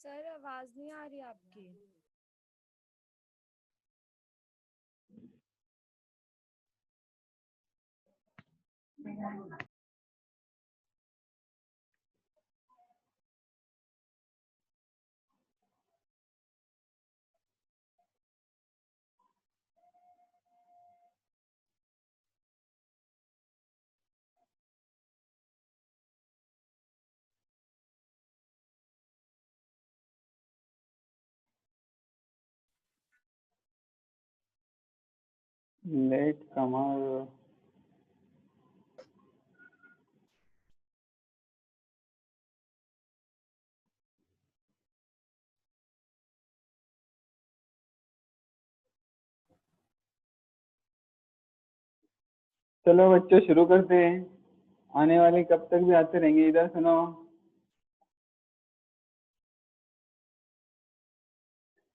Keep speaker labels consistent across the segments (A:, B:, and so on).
A: Sir आवाज नहीं आ रही आपकी।
B: लेट कमर। चलो बच्चों शुरू करते हैं। आने वाले कब तक भी आते रहेंगे। इधर सुनो,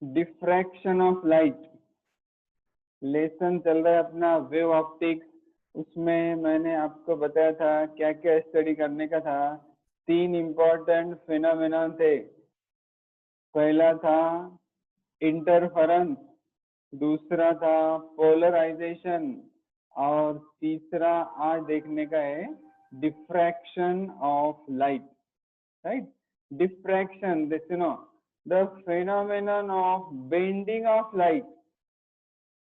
B: डिफ्रैक्शन ऑफ लाइट लेसन चल रहा है अपना, वेव ऑप्टिक्स। उसमें मैंने आपको बताया था क्या क्या स्टडी करने का था। 3 इम्पोर्टेंट फिनोमेना थे। पहला था इंटरफेरेंस, दूसरा था पोलराइजेशन, और तीसरा आज देखने का है diffraction of light. Right, diffraction, this you know the phenomenon of bending of light.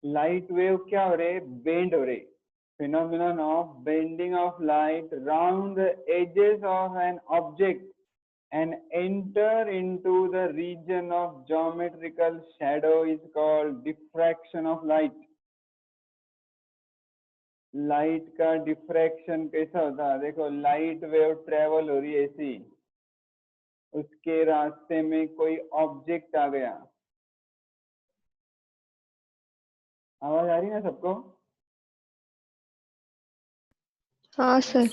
B: Light wave क्या हो रहे, बेंड हो रहे। phenomenon of bending of light round the edges of an object and enter into the region of geometrical shadow is called diffraction of light. Light का diffraction कैसा होता है, देखो लाइट वेव ट्रेवल हो रही है ऐसी, उसके रास्ते में कोई ऑब्जेक्ट आ गया। आवाज आ रही है ना सबको?
C: हाँ सर।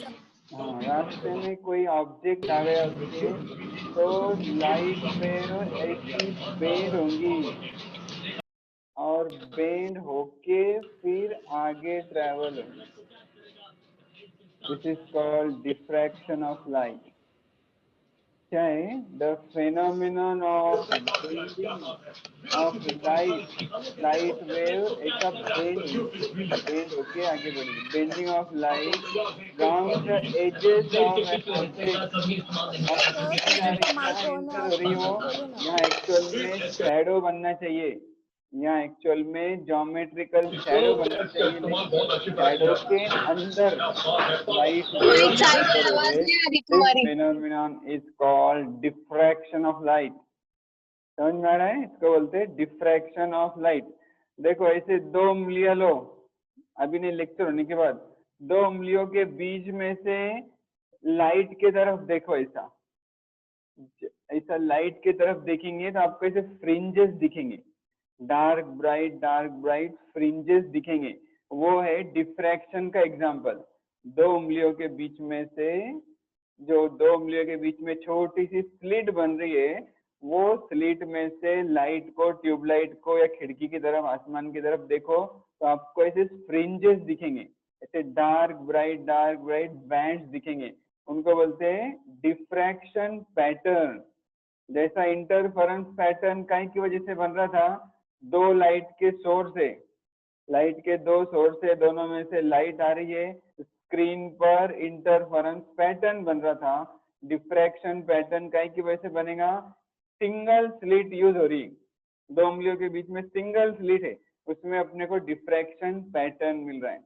B: हाँ, रास्ते में कोई ऑब्जेक्ट आ गया उसके, तो लाइट वेव ऐसी बेंड होंगी और बेंड होके फिर आगे ट्रेवल होंगी। This is called diffraction of light. क्या है? The phenomenon of bending of light wave ऐसा बेंड होके आगे बढ़ेगी। Bending of light round the edges of an object. Object आ रही, यहाँ एंटर हो रही हो, यहाँ एक्चुअल में शैडो बनना चाहिए, यहाँ एक्चुअल में ज्योमेट्रिकल शैडो बनना चाहिए, लेकिन शैडो के अंदर लाइट वेव एंटर हो रहे। This phenomenon is called diffraction of light. समझ में आ रहा है? इसको बोलते हैं डिफ्रैक्शन ऑफ लाइट। देखो ऐसे 2 उंगलियां लो, अभी नहीं लेक्चर होने के बाद 2 उंगलियों के बीच में से लाइट की तरफ देखो, ऐसा ऐसा लाइट की तरफ देखेंगे तो आपको ऐसे फ्रिंजेस दिखेंगे, डार्क ब्राइट फ्रिंजेस दिखेंगे। वो है डिफ्रैक्शन का एग्जांपल। 2 उंगलियों के बीच में से, जो 2 उंगलियों के बीच में छोटी सी स्लिट बन रही है, वो स्लिट में से लाइट को, ट्यूबलाइट को या खिड़की की तरफ, आसमान की तरफ देखो तो आपको ऐसे फ्रिंजेस दिखेंगे, ऐसे डार्क ब्राइट बैंड्स दिखेंगे। उनको बोलते हैं डिफ्रैक्शन पैटर्न। जैसा इंटरफेरेंस पैटर्न काहे की वजह से बन रहा था, 2 लाइट के सोर्स है, लाइट के 2 सोर्स है, दोनों में से लाइट आ रही है, स्क्रीन पर इंटरफेरेंस पैटर्न बन रहा था। डिफ्रैक्शन पैटर्न काहे की वजह से बनेगा, सिंगल स्लिट यूज हो रही, 2 उंगलियों के बीच में सिंगल स्लिट है, उसमें अपने को डिफ्रैक्शन पैटर्न मिल रहा है।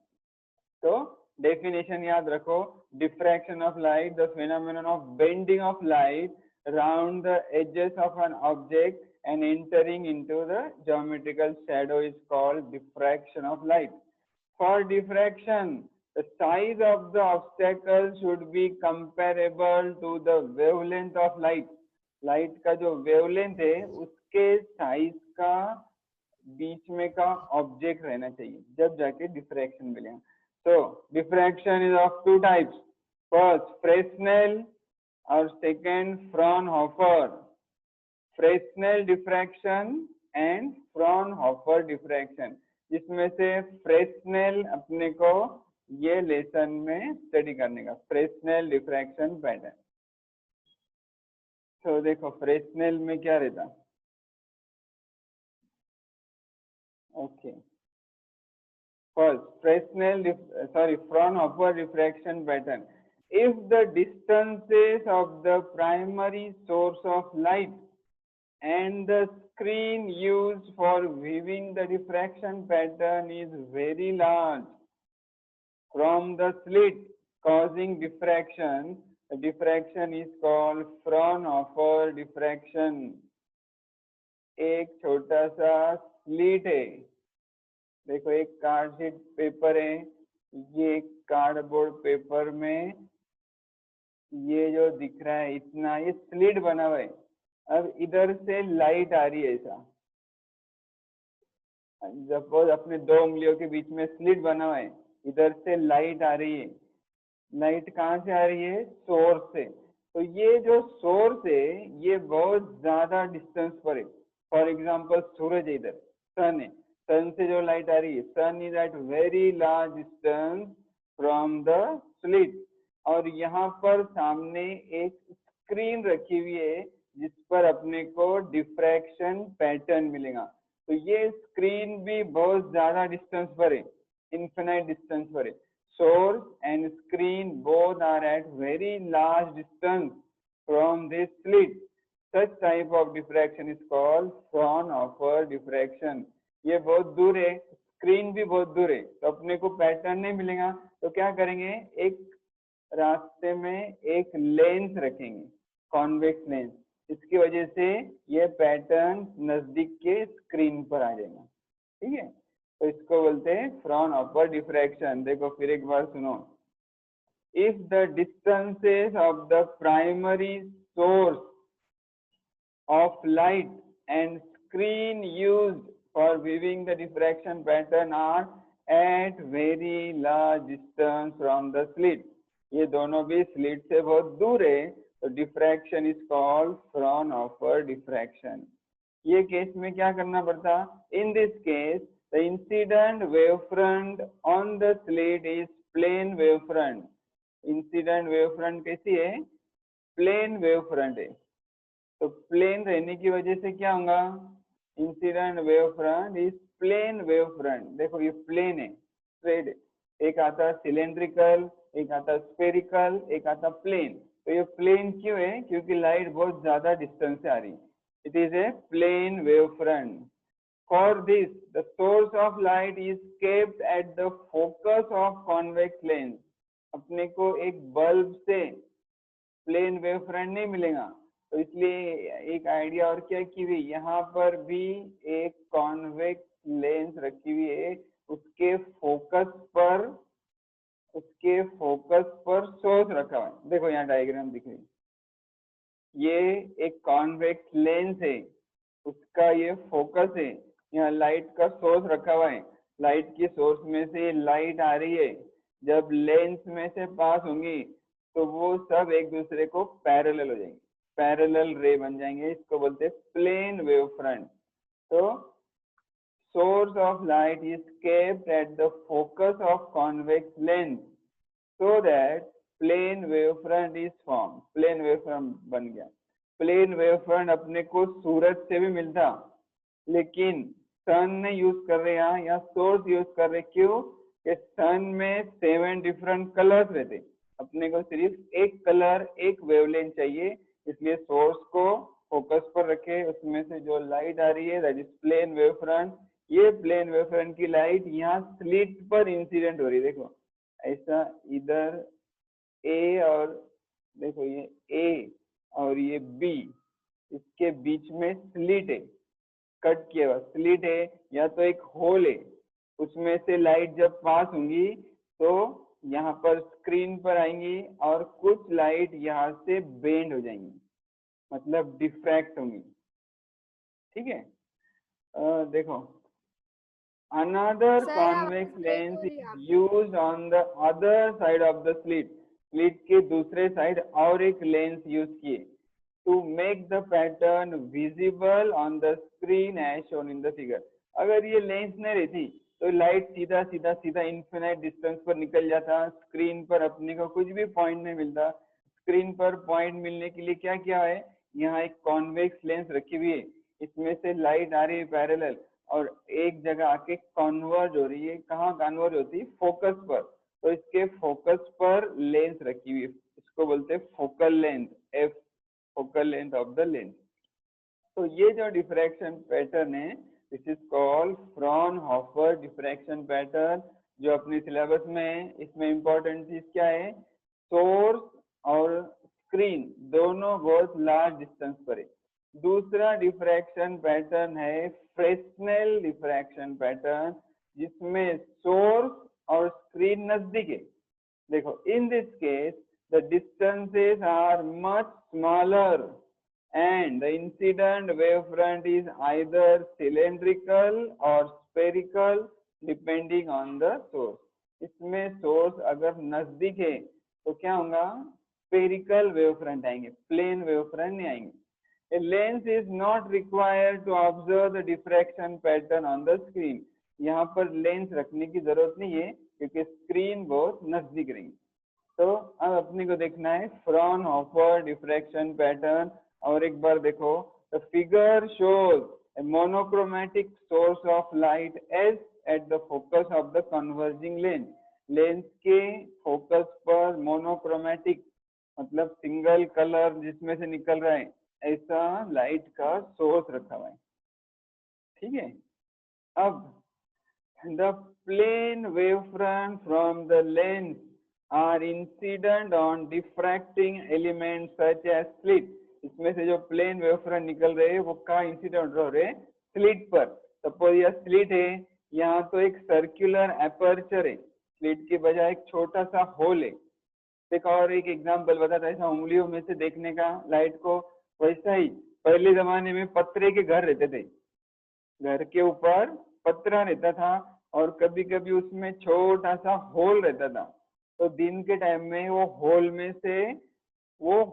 B: तो डेफिनेशन याद रखो, diffraction of light, the phenomenon of bending of light around the edges of an object and entering into the geometrical shadow is called diffraction of light. For diffraction, the size of the obstacle should be comparable to the wavelength of light. Light का जो wavelength है उसके size का बीच में का object रहना चाहिए, जब जाके डिफ्रैक्शन मिलेगा। So diffraction is of 2 types. First Fresnel और second Fraunhofer. Fresnel diffraction and Fraunhofer diffraction, जिसमें से Fresnel अपने को ये लेसन में स्टडी करने का, Fresnel diffraction पैटर्न। तो देखो फ्रेस्नेल में क्या रहता, okay first Fresnel Fraunhofer diffraction pattern. If the distances of the primary source of light and the screen used for viewing the diffraction pattern is very large from the slit causing diffraction, the diffraction is called Fraunhofer diffraction. एक छोटा सा slit है, देखो एक card sheet paper है, ये cardboard paper में ये जो दिख रहा है इतना, ये स्लिट बना हुआ है। अब इधर से लाइट आ रही है, ऐसा सपोज अपने दो उंगलियों के बीच में स्लिट बना हुआ है, इधर से लाइट आ रही है। लाइट कहाँ से आ रही है? सोर्स से। तो ये जो सोर्स है ये बहुत ज्यादा डिस्टेंस पर है। फॉर एग्जाम्पल सूरज है, इधर सन है, सन से जो लाइट आ रही है, sun is at very large distance from the slit. और यहाँ पर सामने एक स्क्रीन रखी हुई है जिस पर अपने को डिफ्रैक्शन पैटर्न मिलेगा। तो ये स्क्रीन भी बहुत ज्यादा डिस्टेंस पर है, इन्फिनाइट डिस्टेंस पर है। Source and screen both are at very large distance from this slit. Such type of diffraction is called Fraunhofer diffraction. ये बहुत दूर है, स्क्रीन भी बहुत दूर है, तो अपने को पैटर्न नहीं मिलेगा। तो क्या करेंगे, एक रास्ते में एक लेंस रखेंगे, कॉन्वेक्स लेंस, इसकी वजह से ये पैटर्न नजदीक के स्क्रीन पर आ जाएगा। ठीक है, तो इसको बोलते हैं फ्रॉनहोफर डिफ्रैक्शन। देखो फिर एक बार सुनो, if the distances of the primary source of light and screen used for viewing the diffraction pattern are at very large distance from the slit. ये दोनों भी स्लिट से बहुत दूर है, तो diffraction is called Fraunhofer diffraction. ये case में क्या करना पड़ता, in this case the incident wave front on the slit is plane wave front. Incident wave front कैसी है? प्लेन वेव फ्रंट है। तो प्लेन रहने की वजह से क्या होगा, incident wave front is plane wave front. देखो ये प्लेन है, स्ट्रेट है, एक आता सिलेंड्रिकल, एक आता स्फेरिकल, एक आता प्लेन। तो ये प्लेन क्यों है? क्योंकि लाइट बहुत ज्यादा डिस्टेंस से आ रही है। It is a plane wave front. For this the source of light is kept at the focus of convex lens. अपने को एक बल्ब से प्लेन वेव फ्रंट नहीं मिलेगा, तो इसलिए एक आइडिया और क्या की हुई, यहाँ पर भी एक कॉन्वेक्स लेंस रखी हुई है, उसके फोकस पर सोर्स रखा हुआ है। देखो यहाँ डायग्राम दिख रही है, ये एक कॉन्वेक्स लेंस है, उसका ये फोकस है, यहाँ लाइट का सोर्स रखा हुआ है। लाइट की सोर्स में से लाइट आ रही है, जब लेंस में से पास होंगी तो वो सब एक दूसरे को पैरेलल हो जाएंगे, पैरेलल रे बन जाएंगे, इसको बोलते हैं प्लेन वेव फ्रंट। तो source of light is kept at the focus of convex lens so that plane wave front is form. Plane wave front बन गया। प्लेन वेव फ्रंट अपने को सूरज से भी मिलता, लेकिन सन नहीं यूज कर रहे यहाँ सोर्स यूज कर रहे। क्यों? कि सन में 7 डिफरेंट कलर्स रहते, अपने को सिर्फ एक कलर, एक वेवलेंथ चाहिए, इसलिए सोर्स को फोकस पर रखे, उसमें से जो लाइट आ रही है that is plane wave front. ये प्लेन वेव फ्रंट की लाइट यहाँ स्लिट पर इंसिडेंट हो रही है। देखो ऐसा इधर ए और देखो ये ए और ये बी, इसके बीच में स्लिट है, कट किया हुआ स्लिट है, या तो एक होल है, उसमें से लाइट जब पास होंगी तो यहाँ पर स्क्रीन पर आएंगी और कुछ लाइट यहाँ से बेंड हो जाएंगी, मतलब डिफ्रैक्ट होंगी। ठीक है, देखो another convex lens is used on the other side of the slit. Slit के दूसरे साइड और एक लेंस यूज किए to make the pattern visible on the screen as shown in the figure. अगर ये लेंस नहीं रहती तो लाइट सीधा सीधा सीधा इन्फिनाइट डिस्टेंस पर निकल जाता, स्क्रीन पर अपने को कुछ भी पॉइंट नहीं मिलता। स्क्रीन पर पॉइंट मिलने के लिए क्या किया है, यहाँ एक कॉन्वेक्स लेंस रखी हुई है, इसमें से लाइट आ रही है पैरेलल और एक जगह आके कन्वर्ज हो रही है। कहाँ कन्वर्ज होती है? फोकस पर। तो इसके फोकस पर लेंस रखी हुई है, इसको बोलते हैं focal length, F focal length of the lens. तो ये जो डिफ्रैक्शन पैटर्न है this is called Fraunhofer diffraction pattern, जो अपने सिलेबस में है। इसमें इंपॉर्टेंट चीज क्या है? सोर्स और स्क्रीन दोनों बहुत लार्ज डिस्टेंस पर है। दूसरा डिफ्रैक्शन पैटर्न है फ्रेस्नेल डिफ्रैक्शन पैटर्न, जिसमें सोर्स और स्क्रीन नजदीक है। देखो, in this case the distances are much smaller and the incident wavefront is either cylindrical or spherical depending on the source. इसमें सोर्स अगर नजदीक है तो क्या होगा? स्फेरिकल वेवफ्रंट आएंगे, प्लेन वेवफ्रंट नहीं आएंगे। A lens is not required to observe the diffraction pattern on the screen. यहाँ पर लेंस रखने की जरूरत नहीं है क्योंकि स्क्रीन बहुत नजदीक रहेंगी। तो अब अपने को देखना है फ्रॉनहोफर डिफ्रैक्शन पैटर्न। और एक बार देखो, the figure shows A monochromatic source of light S eight the focus of the converging lens. Lens के फोकस पर मोनोक्रोमैटिक मतलब सिंगल कलर जिसमें से निकल रहा है, ऐसा लाइट का सोर्स रखा हुआ है। ठीक है। अब the plane wavefront from the lens are incident on diffracting elements such as slit. इसमें से जो प्लेन वेवफ्रंट निकल रहे हैं वो कहाँ इंसिडेंट हो रहे हैं? स्लिट पर। सपोज यह स्लिट है, यहाँ तो एक सर्कुलर एपर्चर है, स्लिट के बजाय एक छोटा सा होल है। देखो, और एक एग्जांपल बताता है, ऐसा उंगलियों में से देखने का लाइट को। वैसा ही पहले जमाने में पत्रे के घर रहते थे, घर के ऊपर पत्रा रहता था और कभी कभी उसमें छोटा सा होल रहता था। तो दिन के टाइम में वो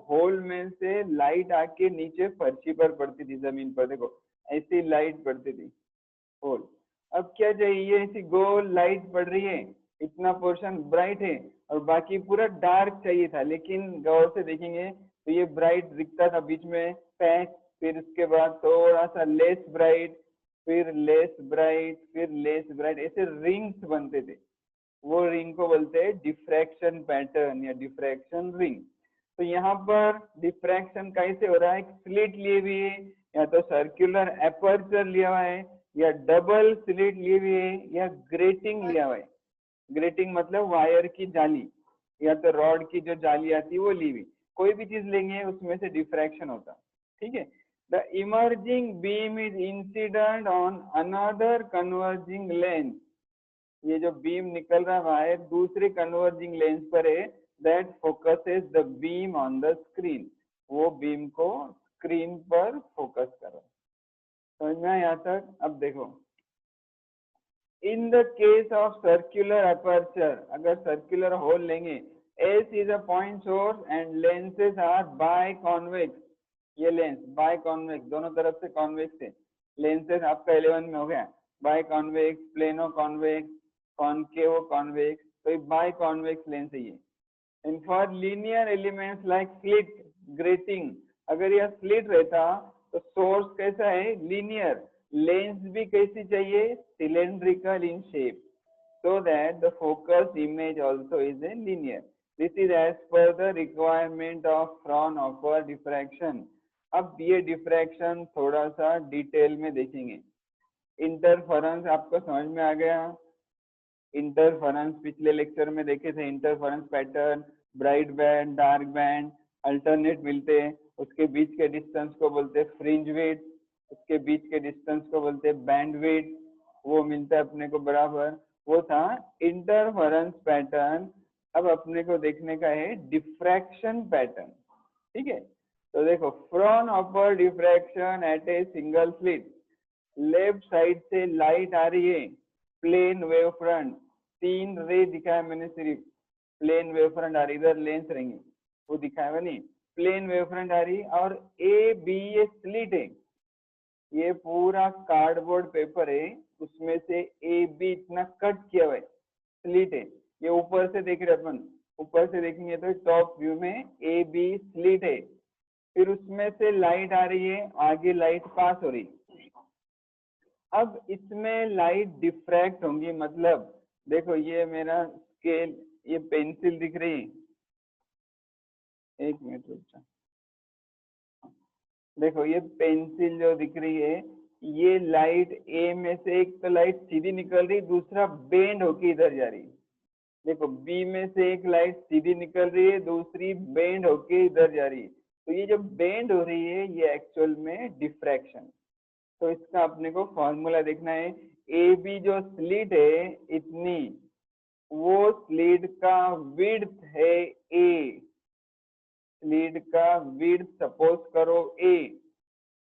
B: होल में से लाइट आके नीचे फर्शी पर पड़ती थी, जमीन पर। देखो ऐसी लाइट पड़ती थी होल। अब क्या चाहिए? ऐसी गोल लाइट पड़ रही है, इतना पोर्शन ब्राइट है और बाकी पूरा डार्क चाहिए था। लेकिन गौर से देखेंगे तो ये ब्राइट दिखता था, बीच में पैच, फिर उसके बाद थोड़ा सा लेस ब्राइट, फिर लेस ब्राइट, फिर लेस ब्राइट, ऐसे रिंग्स बनते थे। वो रिंग को बोलते हैं डिफ्रैक्शन पैटर्न या डिफ्रैक्शन रिंग। तो यहाँ पर डिफ्रैक्शन कैसे हो रहा है? एक स्लिट लिए हुए है, या तो सर्कुलर एपर्चर लिया हुआ है, या डबल स्लिट लिए हुए है, या ग्रेटिंग लिया हुआ है। ग्रेटिंग मतलब वायर की जाली, या तो रॉड की जो जाली आती है वो ली हुई। कोई भी चीज लेंगे उसमें से डिफ्रैक्शन होता। ठीक है। The emerging beam is incident on another converging lens. ये जो बीम निकल रहा है दूसरे कन्वर्जिंग लेंस पर है, that focuses the beam on the screen. वो बीम को स्क्रीन पर फोकस कर रहा है। समझ में आया यहाँ तक? अब देखो, in the case of circular aperture, अगर सर्कुलर होल लेंगे, S is a point source and lenses are bi convex. ये लेंस बाय कॉन्वेक्स, दोनों तरफ से कॉन्वेक्स है। लेंसेज आपका 11 में हो गया, bi convex, plano convex, concave convex. तो बाय कॉन्वेक्स लेंस है ये। And for linear elements like slit, grating, अगर यह स्लिट रहता तो सोर्स कैसा है? लीनियर। लेंस भी कैसी चाहिए? Cylindrical in shape, so that the focus image also is a linear. This is as per the requirement of Fraunhofer diffraction. अब ये डिफ्रैक्शन थोड़ा सा डिटेल में देखेंगे। इंटरफेरेंस आपको समझ में आ गया? इंटरफेरेंस पिछले लेक्चर में देखे थे। Interference pattern, bright band, dark band alternate मिलते हैं, उसके बीच के डिस्टेंस को बोलते हैं फ्रिंज विड्थ, उसके बीच के डिस्टेंस को बोलते हैं बैंड विड्थ, वो मिलता है अपने को बराबर। वो था इंटरफेरेंस पैटर्न। अब अपने को देखने का है डिफ्रैक्शन पैटर्न। ठीक है। तो देखो, Fraunhofer diffraction at a single slit, left side से लाइट आ रही है, प्लेन वेव फ्रंट, 3 रे दिखाया मैंने सिर्फ, प्लेन वेव फ्रंट आ रही, इधर लेंस रहेंगे वो दिखाया हुआ नहीं, प्लेन वेव फ्रंट आ रही। और ए बी ये स्लिट है, ये पूरा कार्डबोर्ड पेपर है, उसमें से ए बी इतना कट किया हुआ है, स्लिट है। ये ऊपर से देख रहे अपन, ऊपर से देखेंगे तो टॉप व्यू में ए बी स्लिट है, फिर उसमें से लाइट आ रही है, आगे लाइट पास हो रही है। अब इसमें लाइट डिफ्रैक्ट होंगी, मतलब देखो ये मेरा स्केल, ये पेंसिल दिख रही है, एक मिनट रुक जा, देखो ये पेंसिल जो दिख रही है, ये लाइट ए में से एक तो लाइट सीधी निकल रही, दूसरा बेंड होके इधर जा रही है। देखो बी में से एक लाइट सीधी निकल रही है, दूसरी बेंड होके इधर जा रही है। तो ये जो बेंड हो रही है ये एक्चुअल में डिफ्रैक्शन। तो इसका अपने को फॉर्मूला देखना है। ए बी जो स्लिट है इतनी, वो स्लिट का विड्थ है ए, स्लिट का विड्थ सपोज करो ए,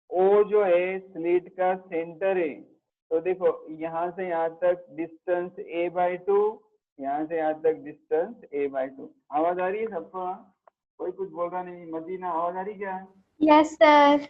B: ओ जो है स्लिट का सेंटर है। तो देखो यहाँ से यहाँ तक डिस्टेंस a बाई 2, यहाँ से यहाँ तक डिस्टेंस a बाई 2। आवाज आ रही है सबको? कोई कुछ बोल रहा नहीं? मदीना आवाज आ रही क्या?
C: Yes sir.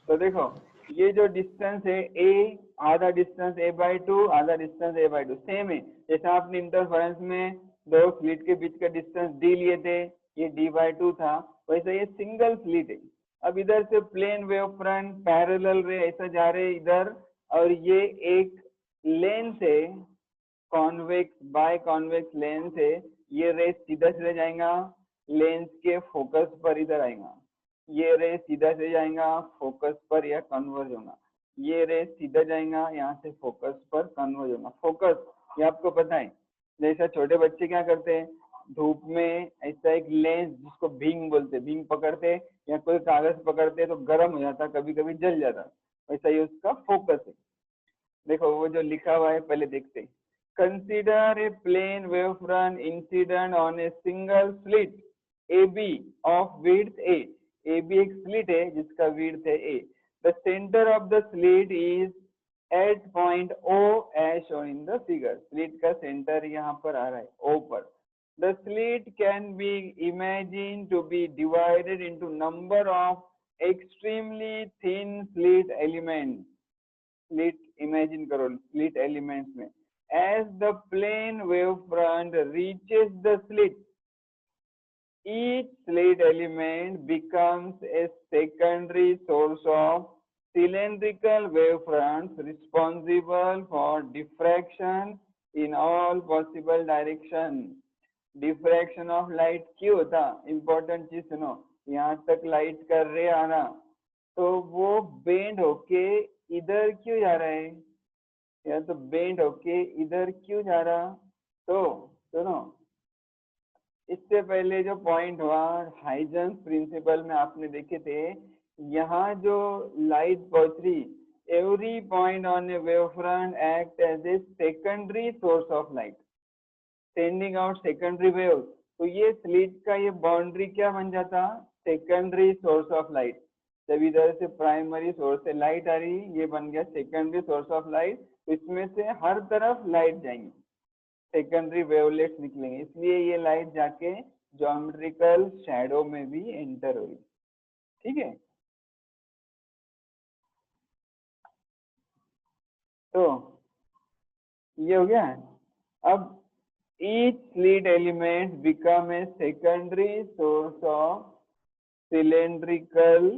B: तो देखो ये जो डिस्टेंस है a, आधा डिस्टेंस a बाई 2, आधा डिस्टेंस a बाई 2 सेम है। जैसा आपने इंटरफेरेंस में दो स्लिट के बीच का डिस्टेंस d लिए थे, ये d बाई 2 था, वैसे ये सिंगल स्लिट है। अब इधर से प्लेन वेव फ्रंट पैरेलल रे ऐसा जा रहे इधर, और ये एक लेंस है, कॉन्वेक्स बाय कॉन्वेक्स लेंस है, ये रे सीधा सीधा जाएगा लेंस के फोकस पर इधर आएगा, ये रे सीधा से जाएगा फोकस पर या कन्वर्ज होगा, ये रे सीधा जाएगा यहाँ से फोकस पर कन्वर्ज होगा। फोकस ये आपको पता है, जैसा छोटे बच्चे क्या करते हैं, धूप में ऐसा एक लेंस जिसको भींग बोलते हैं, भींग पकड़ते या कोई कागज पकड़ते तो गर्म हो जाता, कभी कभी जल जाता, वैसा ही उसका फोकस है। देखो वो जो लिखा हुआ है पहले देखते, consider a plane wave front incident on a single slit A B of width a. A B एक स्लिट है जिसका विड्थ है a. The centre of the slit is at point O as shown in the figure. Slit का centre यहाँ पर आ रहा है ओ पर। The slit can be imagined to be divided into number of extremely thin slit elements. Slit imagine करो slit elements में। As the plane wavefront reaches the slit, each slit element becomes a secondary source of cylindrical wavefronts responsible for diffraction in all possible directions. Diffraction of light क्यों होता? Important चीज सुनो, यहाँ तक light का रे आना, तो वो बेंड होके इधर क्यों जा रहा है, या तो बेंड होके इधर क्यों जा रहा? तो सुनो, इससे पहले जो पॉइंट हुआ हाइजेंस प्रिंसिपल में आपने देखे थे, यहाँ जो लाइट पहुंच रही, every point on a wave front act as a secondary source of light, sending out secondary wave. तो ये स्लिट का ये बाउंड्री क्या बन जाता? Secondary source of light. जब इधर से प्राइमरी सोर्स से लाइट आ रही, ये बन गया सेकेंडरी सोर्स ऑफ लाइट, इसमें से हर तरफ लाइट जाएंगी, सेकेंडरी वेवलेट्स निकलेंगे, इसलिए ये लाइट जाके ज्योमेट्रिकल शैडो में भी एंटर हुई। ठीक है, तो ये हो गया। अब each slit element become a secondary source of cylindrical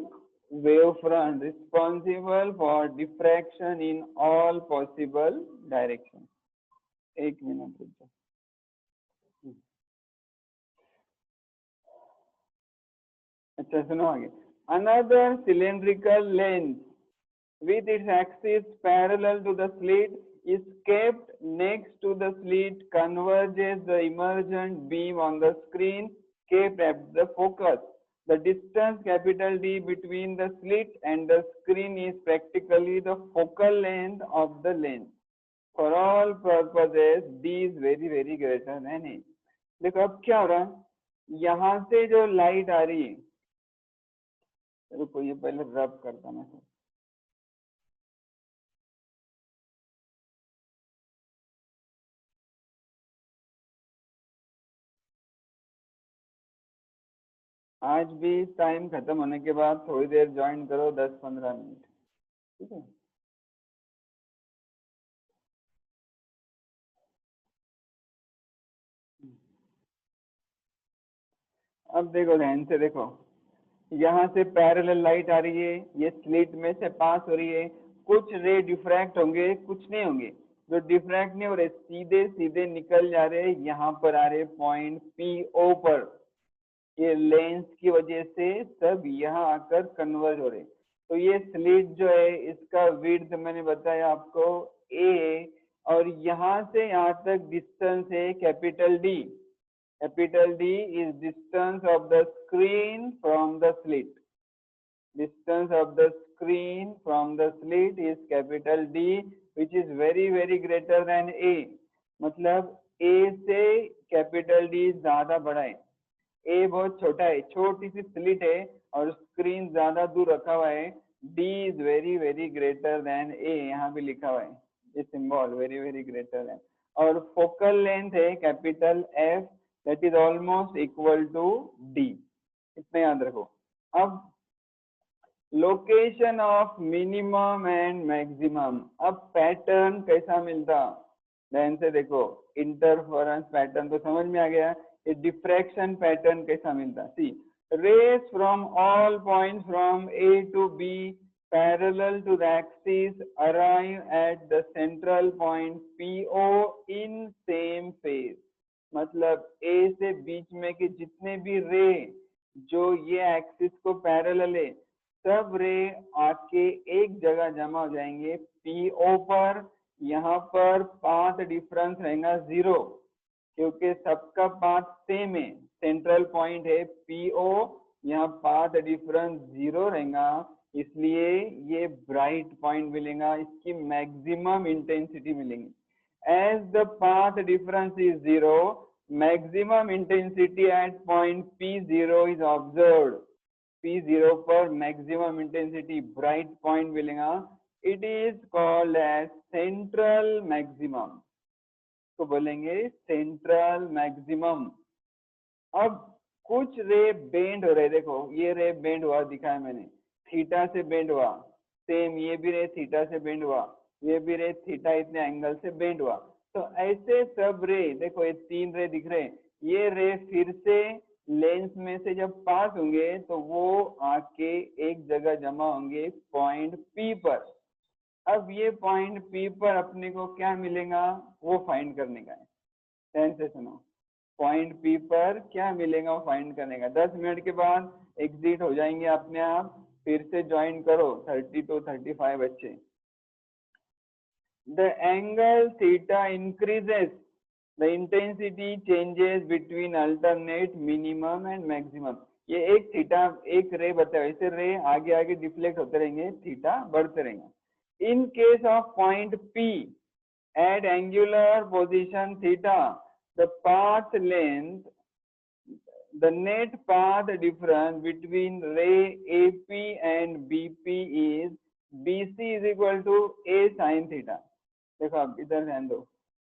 B: wavefront responsible for diffraction in all possible directions. एक मिनट रुको। अच्छा सुनो आगे। Another cylindrical lens with its axis parallel to the slit is kept next to the slit, converges the emergent beam on the screen kept at the focus. The distance capital D between the slit and the screen is practically the focal length of the lens. For all purposes, D is very greater than A. देखो अब क्या हो रहा है, यहाँ से जो light आ रही है, रुको ये पहले रब करता मैं। आज भी टाइम खत्म होने के बाद थोड़ी देर ज्वाइन करो, 10-15 मिनट, ठीक है। अब देखो ध्यान से देखो, यहाँ से पैरेलल लाइट आ रही है, ये स्लिट में से पास हो रही है, कुछ रे डिफ्रैक्ट होंगे, कुछ नहीं होंगे। जो डिफ्रैक्ट नहीं हो रहे सीधे सीधे निकल जा रहे हैं, यहाँ पर आ रहे पॉइंट PO पर। ये लेंस की वजह से सब यहाँ आकर कन्वर्ज हो रहे। तो ये स्लिट जो है इसका विड्थ मैंने बताया आपको A, और यहाँ से यहाँ तक डिस्टेंस है capital D। Capital D is distance of the screen from the slit. Distance of the screen from the slit is capital D, which is very greater than A. मतलब A से capital D ज्यादा बड़ा है, A बहुत छोटा है, छोटी सी slit है और स्क्रीन ज्यादा दूर रखा हुआ है। D is very greater than A, यहाँ भी लिखा हुआ है ये सिंबल, very greater than। और फोकल लेंथ है capital F, that is almost equal to D, इतना याद रखो। अब location of minimum and maximum, अब पैटर्न कैसा मिलता, ध्यान से देखो, इंटरफेरेंस पैटर्न तो समझ में आ गया, ये डिफ्रैक्शन पैटर्न कैसा मिलता। See, rays from all points from A to B parallel to the axis arrive at the central point PO in same phase। मतलब A से बीच में के जितने भी रे जो ये एक्सिस को पैरेलल है, सब रे आके एक जगह जमा हो जाएंगे PO पर। यहाँ पर पाथ डिफरेंस रहेगा 0, क्योंकि सबका पाथ सेम है, सेंट्रल पॉइंट है PO, यहाँ पाथ डिफरेंस 0 रहेगा, इसलिए ये ब्राइट पॉइंट मिलेगा, इसकी मैक्सिमम इंटेंसिटी मिलेगी। As the path difference is 0, maximum intensity at point P0 is observed. P0 पर मैक्सिमम इंटेंसिटी ब्राइट पॉइंट मिलेगा, it is called as central maximum, तो बोलेंगे सेंट्रल मैक्सिमम। अब कुछ रे बेंड हो रहे, देखो ये रे बेंड हुआ दिखाया मैंने, थीटा से बेंड हुआ, सेम ये भी रे थीटा से बेंड हुआ, ये भी रे थीटा इतने एंगल से बेंड हुआ। तो ऐसे सब रे, देखो ये 3 रे दिख रहे हैं, ये रे फिर से लेंस में से जब पास होंगे तो वो आके एक जगह जमा होंगे पॉइंट P पर। अब ये पॉइंट P पर अपने को क्या मिलेगा वो फाइंड करने का है, ध्यान से सुनो। पॉइंट P पर क्या मिलेगा वो फाइंड करने का। 10 मिनट के बाद एग्जिट हो जाएंगे अपने आप, फिर से ज्वाइन करो 30 to 35 बच्चे। The angle theta increases, the intensity changes between alternate minimum and maximum। ये एक थीटा एक रे बताओ, ऐसे रे आगे आगे डिफ्लेक्ट होते रहेंगे, थीटा बढ़ते रहेंगे। In case of point P at angular position theta, the path length, the net path difference between ray AP and BP is BC is equal to A sin theta। देखो आप इधर ध्यान दो,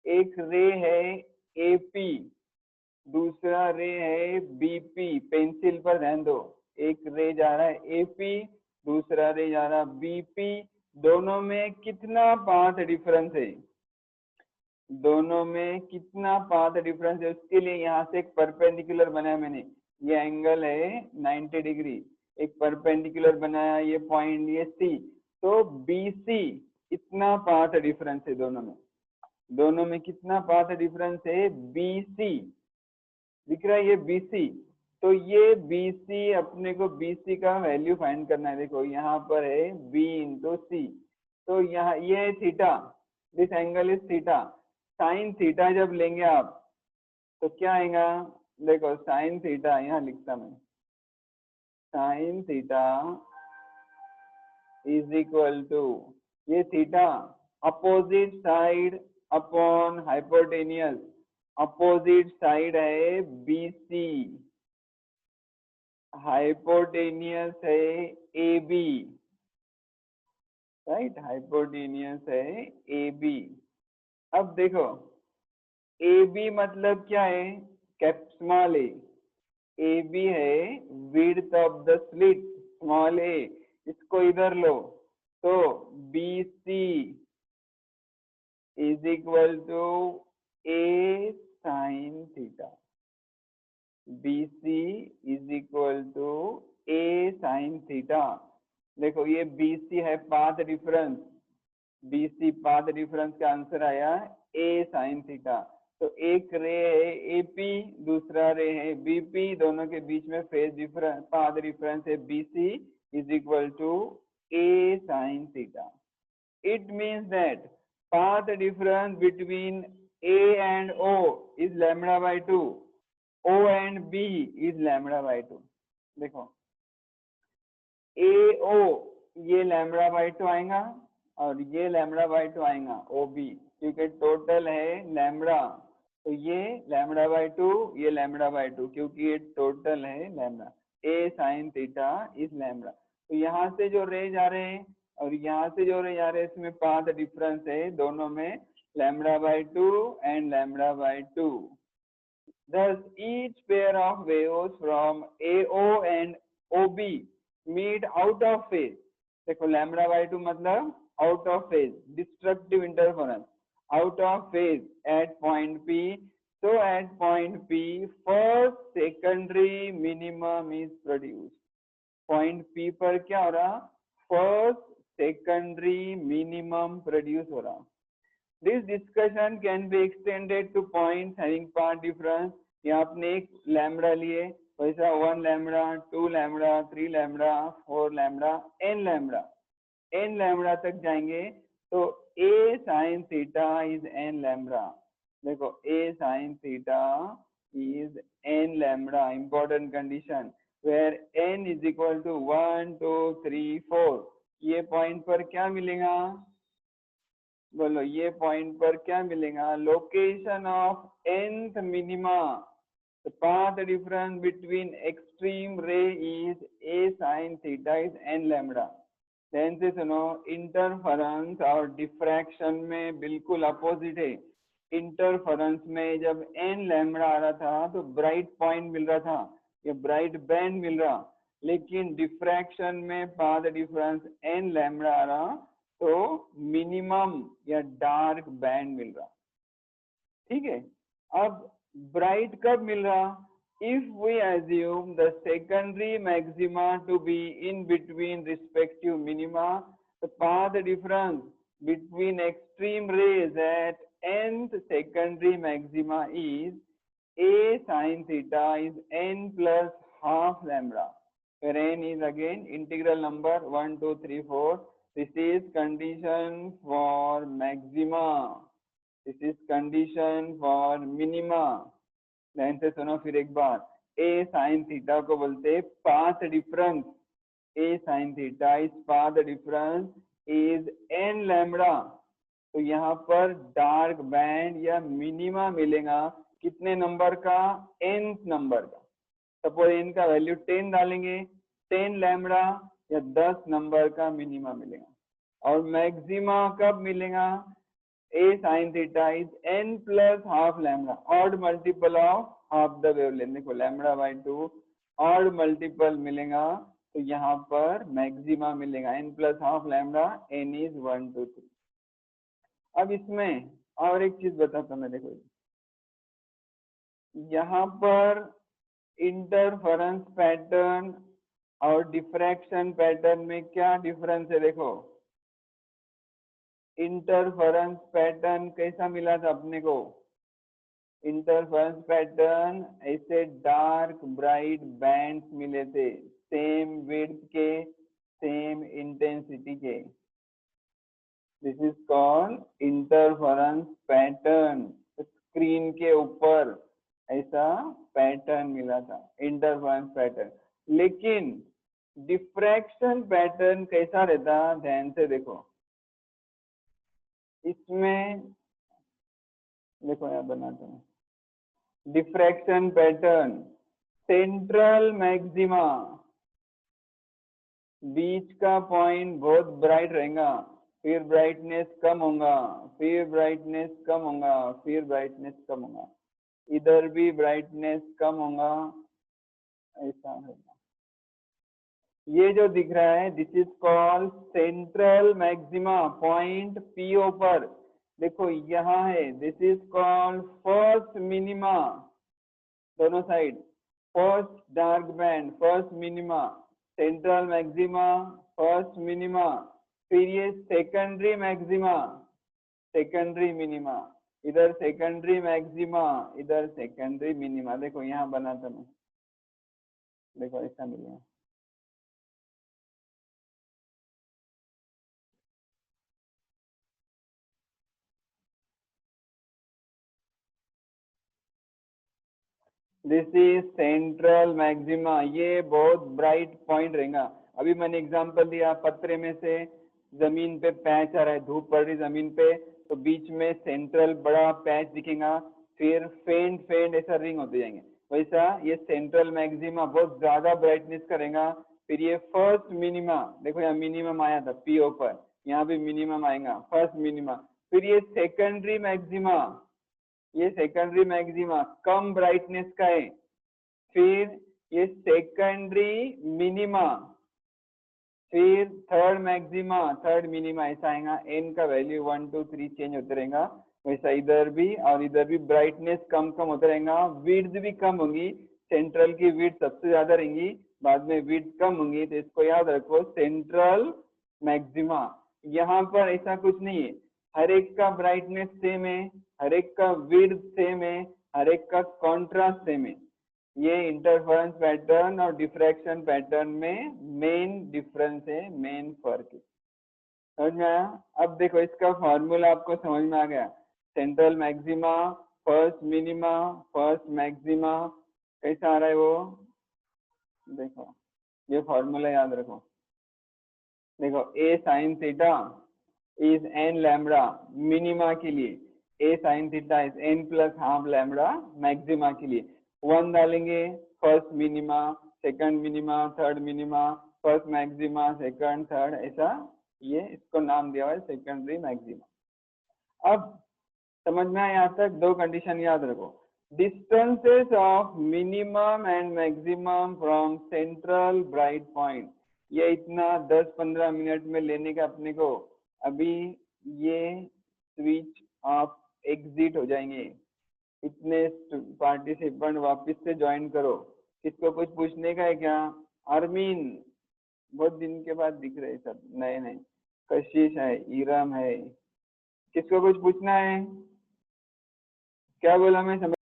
B: एक रे है AP, दूसरा रे है BP, पेंसिल पर ध्यान दो, एक रे जा रहा है AP, दूसरा रे जा रहा है BP, दोनों में कितना पाथ डिफरेंस है, दोनों में कितना पाथ डिफरेंस है, उसके लिए यहाँ से एक परपेंडिकुलर बनाया मैंने, ये एंगल है 90 डिग्री, एक परपेंडिकुलर बनाया, ये पॉइंट ये C, तो BC इतना पाथ डिफरेंस है दोनों में, दोनों में कितना पाथ डिफरेंस है BC, दिख रहा है ये BC। तो ये BC अपने को BC का वैल्यू फाइंड करना है। देखो यहाँ पर है B इंटू C, तो यहाँ ये है theta, this angle is theta, sine theta जब लेंगे आप तो क्या आएगा, देखो साइन थीटा यहाँ लिखता मैं, sine theta is equal to ये theta opposite side upon hypotenuse, opposite side है BC, हाइपोटेनियस है AB, राइट, हाइपोटेनियस है AB। अब देखो AB मतलब क्या है, कैप स्मॉल a, AB है width of the slit small a, इसको इधर लो, तो BC is equal to A sin theta, BC is equal to A sine theta. देखो ये BC है path difference, BC path difference का आंसर आया A साइन थीटा। तो एक रे है AP, दूसरा रे है BP, दोनों के बीच में फेज डिफरेंस पाथ डिफरेंस है BC is equal to A sine theta. It means that path difference between A and O is lambda by 2, O and B is lambda by 2। देखो AO ये lambda by 2 आएगा और ये lambda by 2 आएगा OB, क्योंकि total है lambda, तो ये लैम्बडा बाई 2 ये लैम्बडा बाई 2, क्योंकि ये टोटल है lambda. A sine theta is lambda. तो यहाँ से जो रे जा रहे हैं और यहाँ से जो रे जा रहे हैं इसमें पाथ डिफरेंस है दोनों में lambda by 2 and lambda by 2। Thus each pair of waves from AO and OB meet out of phase। देखो लैम्बडा बाई 2 मतलब out of phase, destructive interference, out of phase at point P। So at point P first secondary minimum is produced। Point P पर क्या हो रहा, first secondary minimum produce हो रहा। This discussion can be extended to points having path difference। यहाँ आपने एक lambda लिए, वैसा 1 lambda, 2 lambda, 3 lambda, 4 lambda, n lambda, n lambda तक जाएंगे तो A sin theta is n lambda. देखो A sin theta is n lambda, important condition, where n is equal to 1 2 3 4। ये पॉइंट पर क्या मिलेगा, बोलो ये पॉइंट पर क्या मिलेगा, location of nth minima. The path difference between extreme ray is A sin theta is n lambda। ध्यान से सुनो, इंटरफेरेंस और डिफ्रैक्शन में बिल्कुल अपोजिट है। इंटरफेरेंस में जब n लैम्बडा आ रहा था तो ब्राइट पॉइंट मिल रहा था, ये ब्राइट बैंड मिल रहा, लेकिन डिफ्रैक्शन में पाथ डिफरेंस n लैम्बडा आ रहा तो मिनिमम या डार्क बैंड मिल रहा। ठीक है, अब ब्राइट कब मिल रहा, if we assume the secondary maxima to be in between respective minima, the path difference between extreme rays at nth secondary maxima is A sin theta is n plus half lambda, where n is again integral number 1 2 3 4। This is condition for maxima, this is condition for minima। ध्यान से सुनो फिर एक बार, A sin theta को बोलते path difference, A sin theta is path difference is n lambda. तो यहाँ पर डार्क बैंड या मिनिमा मिलेगा कितने नंबर का, nth नंबर का। सपोज n का वैल्यू 10 डालेंगे, 10 लैम्बडा या 10 नंबर का मिनिमा मिलेगा। और मैक्सिमा कब मिलेगा, A sin theta is n plus half lambda, odd multiple of half the wavelength। देखो lambda by 2 odd multiple मिलेगा तो यहाँ पर मैक्सिमा मिलेगा n plus half lambda, n is 1 2 3। अब इसमें और एक चीज बताता मैं, देखो यहाँ पर इंटरफेरेंस पैटर्न और डिफ्रैक्शन पैटर्न में क्या डिफरेंस है। देखो इंटरफेरेंस पैटर्न कैसा मिला था अपने को, इंटरफेरेंस पैटर्न ऐसे डार्क ब्राइट बैंड्स मिले थे, सेम विड्थ के, सेम इंटेंसिटी के। This is called interference pattern. Screen के ऊपर ऐसा पैटर्न मिला था, इंटरफेरेंस पैटर्न। लेकिन डिफ्रैक्शन पैटर्न कैसा रहता, ध्यान से देखो, इसमें देखो यहाँ बनाते हैं, डिफ्रैक्शन पैटर्न सेंट्रल मैक्सिमा, बीच का पॉइंट बहुत ब्राइट रहेगा, फिर ब्राइटनेस कम होगा, फिर ब्राइटनेस कम होगा, फिर ब्राइटनेस कम होगा, इधर भी ब्राइटनेस कम होगा, ऐसा होगा। ये जो दिख रहा है this is called central maxima, point P O पर। देखो यहाँ है, this is called first minima, दोनों side first dark band, first minima, central maxima, first minima, फिर ये सेकेंडरी मैक्सिमा, सेकेंडरी मिनिमा, इधर सेकेंडरी मैक्सिमा, इधर सेकेंडरी मिनिमा। देखो यहाँ बनाता मैं, देखो ऐसा मिलेगा। This is central maxima. ये बहुत ब्राइट पॉइंट रहेगा। अभी मैंने एग्जांपल दिया, पत्रे में से जमीन पे पैच आ रहा है, धूप पड़ रही जमीन पे, तो बीच में सेंट्रल बड़ा पैच दिखेगा, फिर फेंट फेंट ऐसा रिंग होते जाएंगे। वैसा ये सेंट्रल मैक्सिमा बहुत ज्यादा ब्राइटनेस करेगा। फिर ये फर्स्ट मिनिमा, देखो यहाँ मिनिमम आया था पीओ पर, यहाँ भी मिनिमम आएगा, फर्स्ट मिनिमा। फिर ये सेकेंडरी मैक्सिमा, ये सेकेंडरी मैक्सिमा कम ब्राइटनेस का है। फिर ये सेकेंडरी मिनिमा, फिर थर्ड मैक्सिमा, थर्ड मिनिमा, ऐसा आएगा। एन का वैल्यू 1 2 3 चेंज होते रहेगा। वैसा इधर भी और इधर भी ब्राइटनेस कम कम होता रहेगा, विड्थ भी कम होगी। सेंट्रल की विड्थ सबसे ज्यादा रहेंगी, बाद में विड्थ कम होंगी। तो इसको याद रखो, सेंट्रल मैक्सिमा। यहाँ पर ऐसा कुछ नहीं है, हर एक का ब्राइटनेस सेम है, हर एक का विड्थ सेम है, हर एक का कॉन्ट्रास्ट सेम है। ये इंटरफेरेंस पैटर्न और डिफ्रैक्शन पैटर्न में मेन डिफरेंस है, मेन फर्क है। समझ में आया? अब देखो इसका फॉर्मूला आपको समझ में आ गया। Central maxima, first minima, first maxima, कैसा आ रहा है वो, देखो ये फॉर्मूला याद रखो। देखो a sine theta is n lambda minima के लिए, a sine theta is n plus half lambda maxima के लिए। 1 डालेंगे first minima, second minima, third minima, first maxima, second, third, ऐसा ये इसको नाम दिया हुआ है सेकेंडरी मैक्सिमा। अब समझ में आया यहाँ तक? दो कंडीशन याद रखो, distances of minimum and maximum from central bright point. ये इतना 10-15 मिनट में लेने का अपने को। अभी ये स्विच ऑफ एग्जिट हो जाएंगे, इतने पार्टिसिपेंट वापस से ज्वाइन करो। किसको कुछ पूछने का है क्या? अरमीन, बहुत दिन के बाद दिख रहे सब नए नए। कशिश है, ईरम है, किसको कुछ पूछना है? क्या बोला मैं?